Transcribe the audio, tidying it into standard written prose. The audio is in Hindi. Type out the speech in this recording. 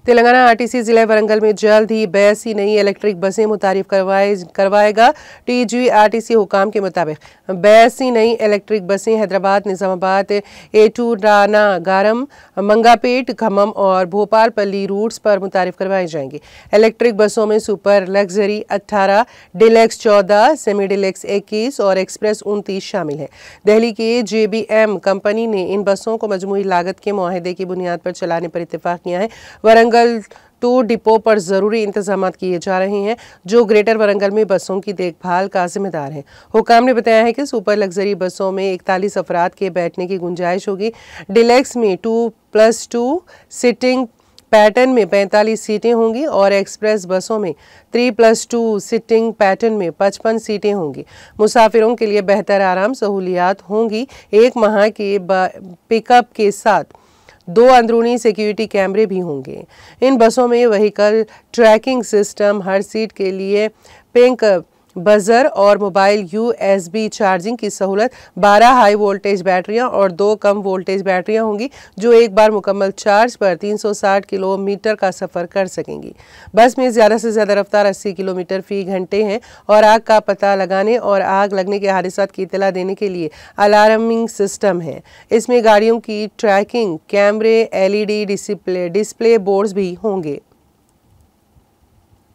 तेलंगाना आरटीसी जिला वरंगल में जल्द ही 82 नई इलेक्ट्रिक बसें मुतारिफ करवाएगा। टीजीआरटीसी हुकाम के मुताबिक 82 नई इलेक्ट्रिक बसें हैदराबाद, निजामाबाद, एटू, नागारम, मंगापेट, खम्मम और भोपालपल्ली रूट्स पर मुतारिफ करवाई जाएंगी। इलेक्ट्रिक बसों में super luxury 18, deluxe 14, semi deluxe 21 और एक्सप्रेस 29 शामिल है। दिल्ली के जेबीएम कंपनी ने इन बसों को मजमूई लागत के मुआहदे की बुनियाद पर चलाने पर इत्तेफाक किया है। वरंगल टू डिपो पर जरूरी इंतजाम किए जा रहे हैं, जो ग्रेटर वरंगल में बसों की देखभाल का जिम्मेदार है। हुकाम ने बताया है कि सुपर लग्जरी बसों में 41 अफराद के बैठने की गुंजाइश होगी। डिलक्स में 2+2 सिटिंग पैटर्न में 45 सीटें होंगी और एक्सप्रेस बसों में 3+2 सिटिंग पैटर्न में 55 सीटें होंगी। मुसाफिरों के लिए बेहतर आराम सहूलियात होंगी। 1 माह के पिकअप के साथ 2 अंदरूनी सिक्योरिटी कैमरे भी होंगे। इन बसों में व्हीकल ट्रैकिंग सिस्टम, हर सीट के लिए पिंक बजर और मोबाइल USB चार्जिंग की सहूलत, 12 हाई वोल्टेज बैटरियां और 2 कम वोल्टेज बैटरियां होंगी, जो एक बार मुकम्मल चार्ज पर 360 किलोमीटर का सफ़र कर सकेंगी। बस में ज़्यादा से ज़्यादा रफ्तार 80 किलोमीटर फी घंटे है और आग का पता लगाने और आग लगने के हादसात की इत्तला देने के लिए अलार्मिंग सिस्टम है। इसमें गाड़ियों की ट्रैकिंग कैमरे, LED डिस्प्ले बोर्ड्स भी होंगे।